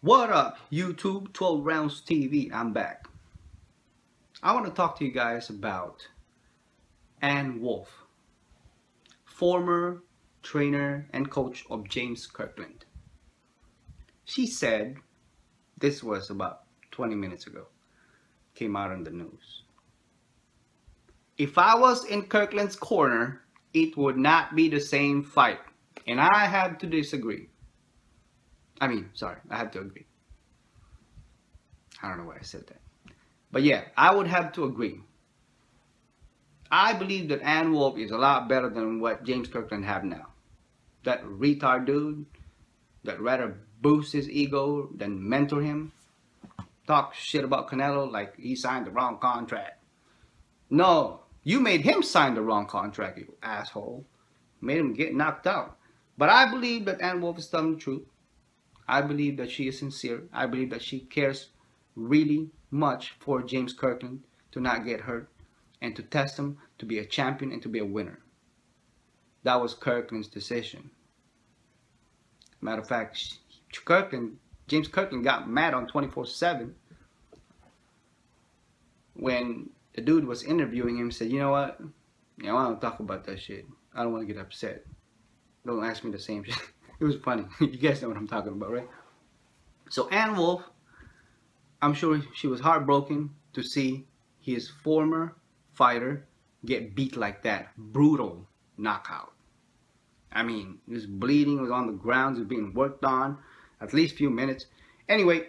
What up, YouTube 12 Rounds TV? I'm back. I want to talk to you guys about Wolfe, former trainer and coach of James Kirkland. She said, this was about 20 minutes ago, came out in the news. If I was in Kirkland's corner, it would not be the same fight. And I have to disagree. I have to agree. I don't know why I said that. But yeah, I would have to agree. I believe that Wolfe is a lot better than what James Kirkland have now. That retard dude that rather boost his ego than mentor him. Talk shit about Canelo like he signed the wrong contract. No, you made him sign the wrong contract, you asshole. Made him get knocked out. But I believe that Wolfe is telling the truth. I believe that she is sincere. I believe that she cares really much for James Kirkland to not get hurt and to test him to be a champion and to be a winner. That was Kirkland's decision. Matter of fact, James Kirkland got mad on 24/7 when the dude was interviewing him. Said, you know what? I don't talk about that shit. I don't want to get upset. Don't ask me the same shit. It was funny. You guys know what I'm talking about, right? So Wolfe, I'm sure she was heartbroken to see his former fighter get beat like that. Brutal knockout. I mean, he was bleeding, was on the ground, was being worked on at least a few minutes. Anyway,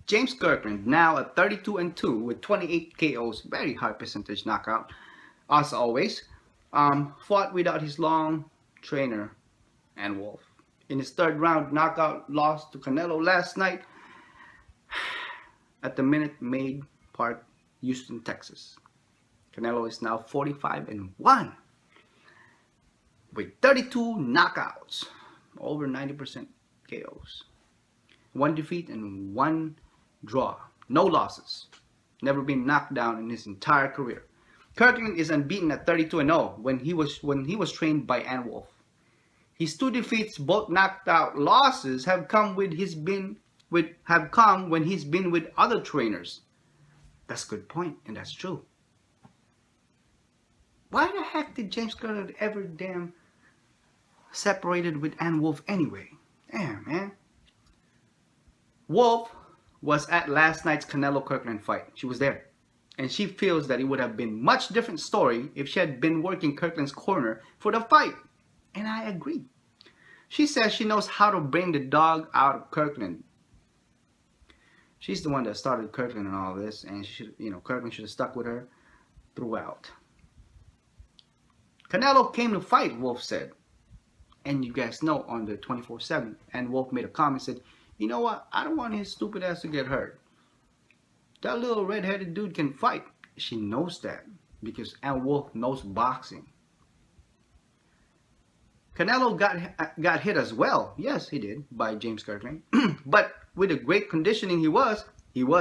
James Kirkland, now at 32-2 with 28 KOs, very high percentage knockout, as always, fought without his long trainer Wolfe. In his third round knockout loss to Canelo last night at the Minute Maid Park, Houston, Texas. Canelo is now 45-1 with 32 knockouts, over 90% KOs. 1 defeat and 1 draw. No losses. Never been knocked down in his entire career. Kirkland is unbeaten at 32-0 when he was trained by Wolfe. His 2 defeats, both knocked out losses, have come when he's been with other trainers. That's a good point, and that's true. Why the heck did James Kirkland ever damn separated with Wolfe anyway? Damn, man. Wolfe was at last night's Canelo Kirkland fight. She was there. And she feels that it would have been a much different story if she had been working Kirkland's corner for the fight. And I agree. She says she knows how to bring the dog out of Kirkland. She's the one that started Kirkland and all this, and Kirkland should have stuck with her throughout. Canelo came to fight, Wolfe said. And you guys know on the 24/7, and Wolfe made a comment, said, you know what, I don't want his stupid ass to get hurt. That little red-headed dude can fight. She knows that because Wolfe knows boxing. Canelo got hit as well. Yes, he did, by James Kirkland. But with the great conditioning he was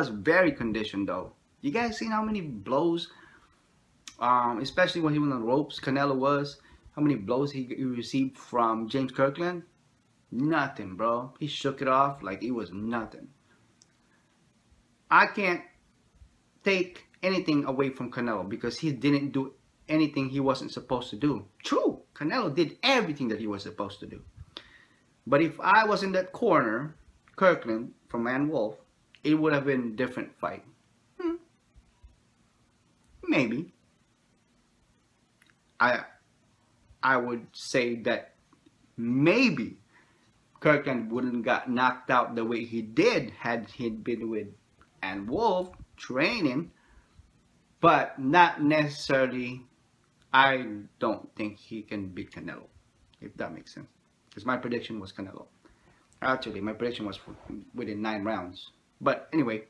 very conditioned though. You guys seen how many blows, especially when he was on the ropes, Canelo was, how many blows he received from James Kirkland? Nothing, bro. He shook it off like it was nothing. I can't take anything away from Canelo because he didn't do anything he wasn't supposed to do. True, Canelo did everything that he was supposed to do. But if I was in that corner, Kirkland, from Wolfe, it would have been a different fight. Maybe. I would say that maybe Kirkland wouldn't got knocked out the way he did had he been with Wolfe training, but not necessarily. I don't think he can beat Canelo, if that makes sense. Because my prediction was Canelo. Actually, my prediction was within 9 rounds. But anyway,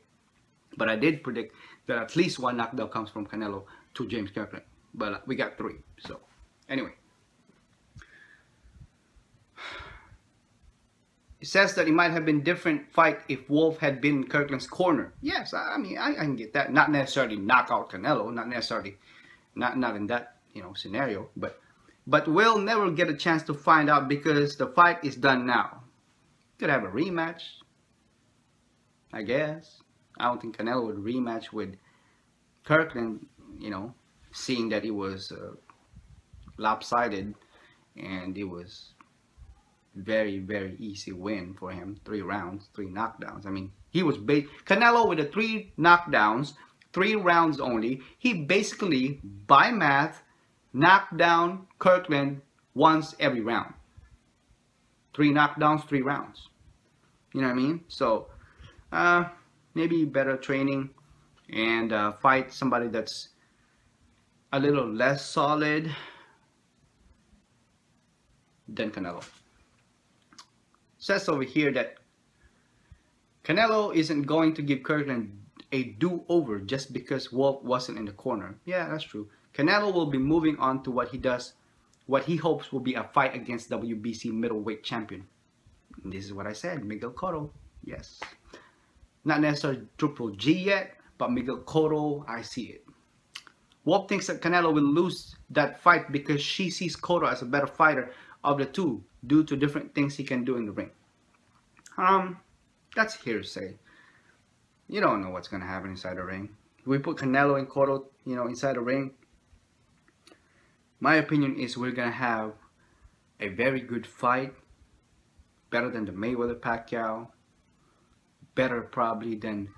I did predict that at least 1 knockdown comes from Canelo to James Kirkland. But we got 3. So anyway, it says that it might have been a different fight if Wolfe had been in Kirkland's corner. Yes, I mean, I can get that. Not necessarily knock out Canelo, not necessarily, not in that scenario, but we'll never get a chance to find out because the fight is done now. Could have a rematch, I guess. I don't think Canelo would rematch with Kirkland, you know, seeing that it was lopsided and it was very easy win for him. 3 rounds, 3 knockdowns. I mean, he was Canelo with the 3 knockdowns, 3 rounds only. He basically, by math, knocked down Kirkland once every round. 3 knockdowns, 3 rounds. You know what I mean? So maybe better training and fight somebody that's a little less solid than Canelo. Says over here that Canelo isn't going to give Kirkland a do-over just because Wolfe wasn't in the corner. Yeah, that's true. Canelo will be moving on to what he does, what he hopes will be a fight against WBC middleweight champion. And this is what I said, Miguel Cotto. Yes. Not necessarily Triple G yet, but Miguel Cotto, I see it. Wolfe thinks that Canelo will lose that fight because she sees Cotto as a better fighter of the two due to different things he can do in the ring. That's hearsay. You don't know what's going to happen inside the ring. If we put Canelo and Cotto, you know, inside the ring, my opinion is we're going to have a very good fight. Better than the Mayweather-Pacquiao. Better probably than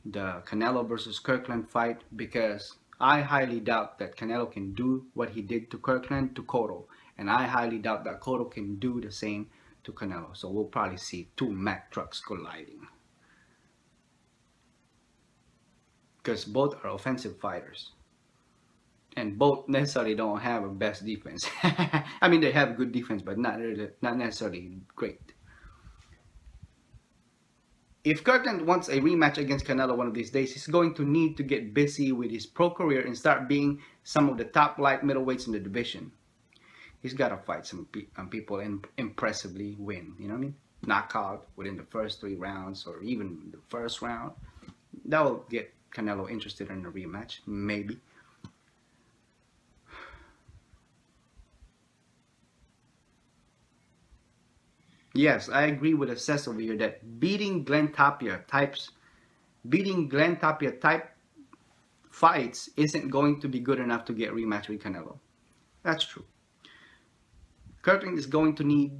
the Canelo versus Kirkland fight, because I highly doubt that Canelo can do what he did to Kirkland to Cotto. And I highly doubt that Cotto can do the same to Canelo. So we'll probably see 2 Mack trucks colliding. Because both are offensive fighters. And both necessarily don't have a best defense. I mean, they have good defense, but not necessarily great. If Kirkland wants a rematch against Canelo one of these days, he's going to need to get busy with his pro career and start being some of the top light middleweights in the division. He's got to fight some people and impressively win. You know what I mean? Knockout within the first 3 rounds or even the first round. That will get Canelo interested in a rematch, maybe. Yes, I agree with Assess over here that beating Glenn Tapia type fights isn't going to be good enough to get rematch with Canelo. That's true. Kirkland is going to need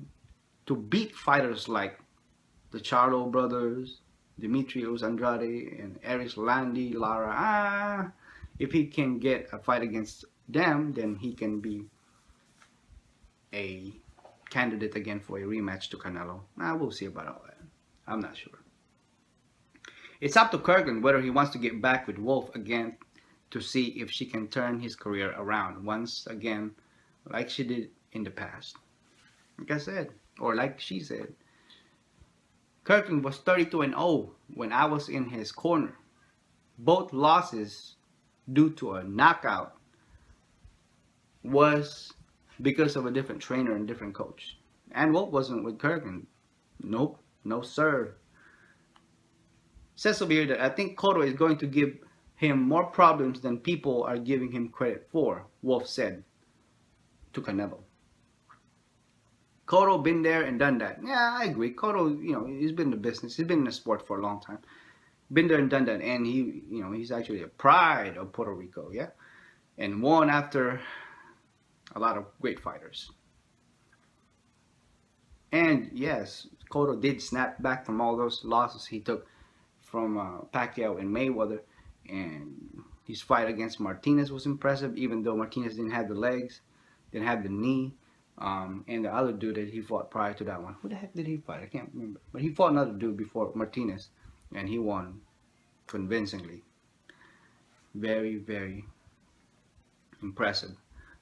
to beat fighters like the Charlo brothers, Demetrius Andrade, and Eris Lara. If he can get a fight against them, then he can be a candidate again for a rematch to Canelo. We'll see about all that. I'm not sure. It's up to Kirkland whether he wants to get back with Wolfe again to see if she can turn his career around once again, like she did in the past. Like I said, or like she said, Kirkland was 32-0 when I was in his corner. Both losses due to a knockout was because of a different trainer and different coach. And Wolfe wasn't with Kirkland. Nope, no sir. Says over here that I think Cotto is going to give him more problems than people are giving him credit for, Wolfe said to Canelo. Cotto been there and done that. Yeah, I agree. Cotto, you know, he's been in the business. He's been in the sport for a long time. Been there and done that. And he, you know, he's actually a pride of Puerto Rico, yeah? And won after a lot of great fighters. And yes, Cotto did snap back from all those losses he took from Pacquiao and Mayweather. And his fight against Martinez was impressive, even though Martinez didn't have the legs, didn't have the knee. And the other dude that he fought prior to that one. Who the heck did he fight? I can't remember. But he fought another dude before Martinez. And he won convincingly. Very impressive.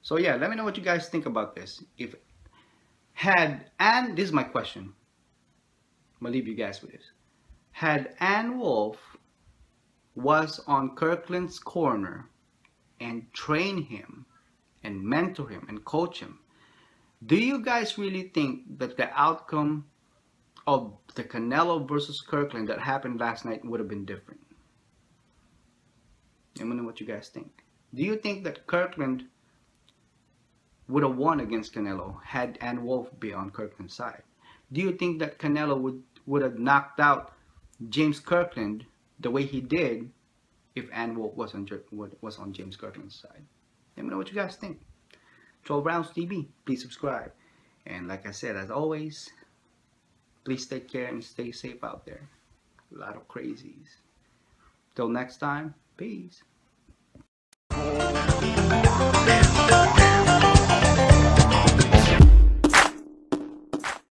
So yeah, let me know what you guys think about this. And this is my question. I'm going to leave you guys with this. Had Ann Wolfe was on Kirkland's corner and train him and mentor him and coach him, do you guys really think that the outcome of the Canelo versus Kirkland that happened last night would have been different? Let me know what you guys think. Do you think that Kirkland would have won against Canelo had Ann Wolfe be on Kirkland's side? Do you think that Canelo would have knocked out James Kirkland the way he did if Ann Wolfe was on James Kirkland's side. Let me know what you guys think. 12 Rounds TV, please subscribe. And like I said, as always, please take care and stay safe out there. A lot of crazies. Till next time, peace.